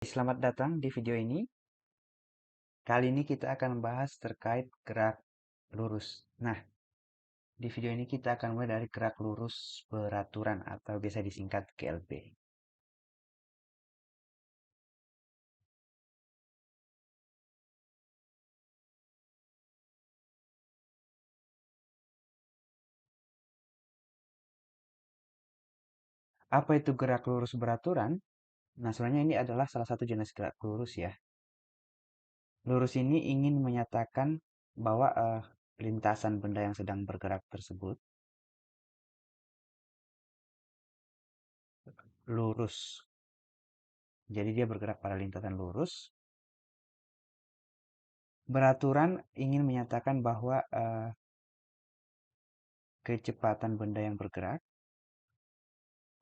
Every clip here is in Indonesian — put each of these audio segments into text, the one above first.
Selamat datang di video ini. Kali ini kita akan membahas terkait gerak lurus. Nah, di video ini kita akan mulai dari gerak lurus beraturan atau biasa disingkat GLB. Apa itu gerak lurus beraturan? Nah, sebenarnya ini adalah salah satu jenis gerak lurus ya. Lurus ini ingin menyatakan bahwa lintasan benda yang sedang bergerak tersebut lurus. Jadi dia bergerak pada lintasan lurus. Beraturan ingin menyatakan bahwa kecepatan benda yang bergerak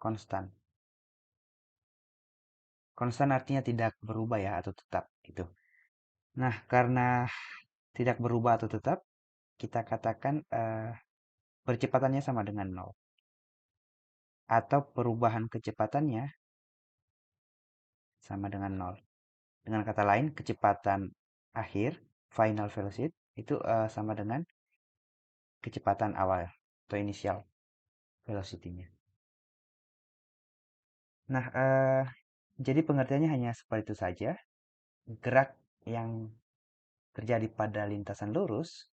konstan. Konstan artinya tidak berubah ya atau tetap gitu. Nah, karena tidak berubah atau tetap, kita katakan percepatannya sama dengan nol. Atau perubahan kecepatannya sama dengan nol. Dengan kata lain, kecepatan akhir, final velocity, itu sama dengan kecepatan awal atau initial velocity-nya. Nah, jadi pengertiannya hanya seperti itu saja. Gerak yang terjadi pada lintasan lurus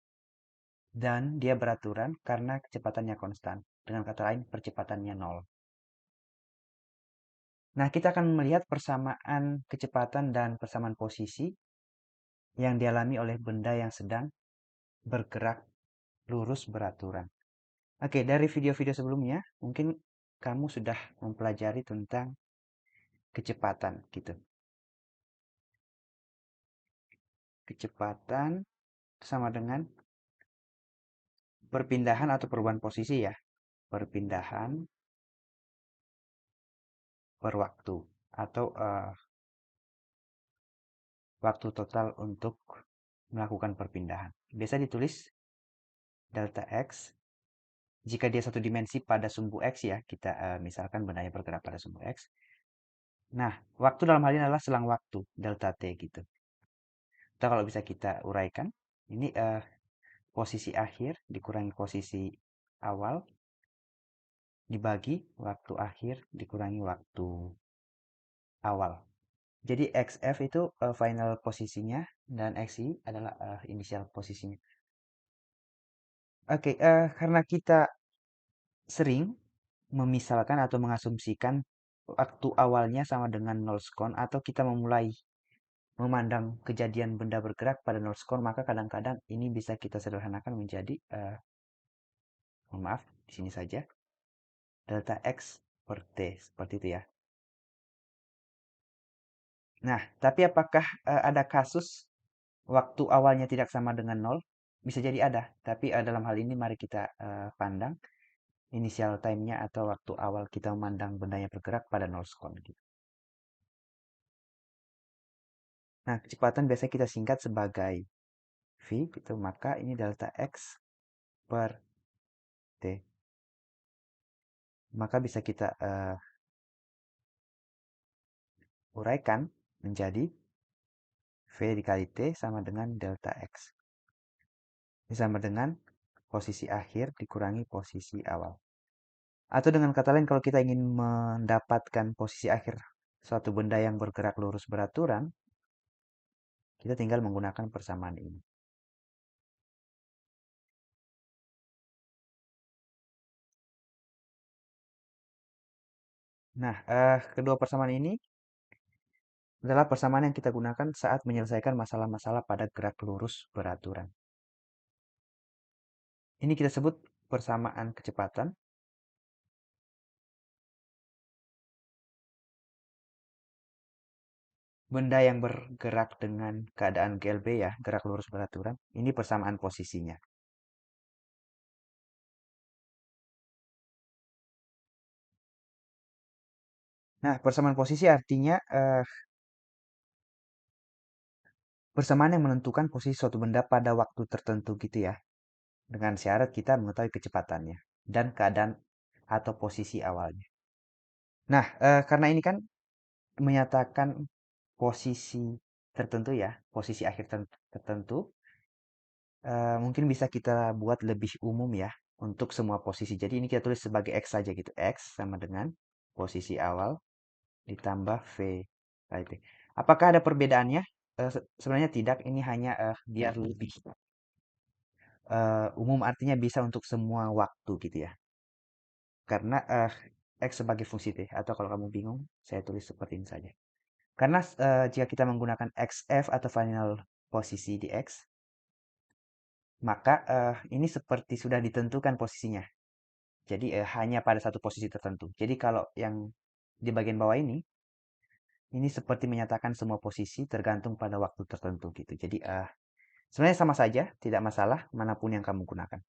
dan dia beraturan karena kecepatannya konstan. Dengan kata lain, percepatannya nol. Nah, kita akan melihat persamaan kecepatan dan persamaan posisi yang dialami oleh benda yang sedang bergerak lurus beraturan. Oke, dari video-video sebelumnya, mungkin kamu sudah mempelajari tentang kecepatan gitu. Kecepatan sama dengan perpindahan atau perubahan posisi ya. Perpindahan per waktu atau waktu total untuk melakukan perpindahan. Biasa ditulis delta X jika dia satu dimensi pada sumbu X ya. Kita misalkan bendanya bergerak pada sumbu X. Nah, waktu dalam hal ini adalah selang waktu, delta T gitu. Atau kalau bisa kita uraikan, ini posisi akhir dikurangi posisi awal dibagi waktu akhir dikurangi waktu awal. Jadi XF itu final posisinya dan XI adalah initial posisinya. Oke, karena kita sering memisalkan atau mengasumsikan waktu awalnya sama dengan nol sekon atau kita memulai memandang kejadian benda bergerak pada nol sekon, maka kadang-kadang ini bisa kita sederhanakan menjadi mohon maaf di sini saja delta X per T seperti itu ya. Nah, tapi apakah ada kasus waktu awalnya tidak sama dengan nol? Bisa jadi ada, tapi dalam hal ini mari kita pandang initial time-nya atau waktu awal kita memandang bendanya bergerak pada nol sekon gitu. Nah, kecepatan biasanya kita singkat sebagai V gitu, maka ini delta X per T. Maka bisa kita uraikan menjadi V dikali T sama dengan delta X. Ini sama dengan posisi akhir dikurangi posisi awal. Atau dengan kata lain, kalau kita ingin mendapatkan posisi akhir suatu benda yang bergerak lurus beraturan, kita tinggal menggunakan persamaan ini. Nah, kedua persamaan ini adalah persamaan yang kita gunakan saat menyelesaikan masalah-masalah pada gerak lurus beraturan. Ini kita sebut persamaan kecepatan. Benda yang bergerak dengan keadaan GLB ya, gerak lurus beraturan, ini persamaan posisinya. Nah, persamaan posisi artinya persamaan yang menentukan posisi suatu benda pada waktu tertentu gitu ya. Dengan syarat kita mengetahui kecepatannya dan keadaan atau posisi awalnya. Nah, karena ini kan menyatakan posisi tertentu ya, posisi akhir tertentu, mungkin bisa kita buat lebih umum ya untuk semua posisi. Jadi ini kita tulis sebagai X saja gitu. X sama dengan posisi awal ditambah V kali T. Apakah ada perbedaannya? Sebenarnya tidak, ini hanya biar lebih umum, artinya bisa untuk semua waktu gitu ya. Karena X sebagai fungsi T, atau kalau kamu bingung, saya tulis seperti ini saja. Karena jika kita menggunakan XF atau final posisi di X, maka ini seperti sudah ditentukan posisinya. Jadi hanya pada satu posisi tertentu. Jadi kalau yang di bagian bawah ini seperti menyatakan semua posisi tergantung pada waktu tertentu gitu. Jadi sebenarnya sama saja, tidak masalah manapun yang kamu gunakan.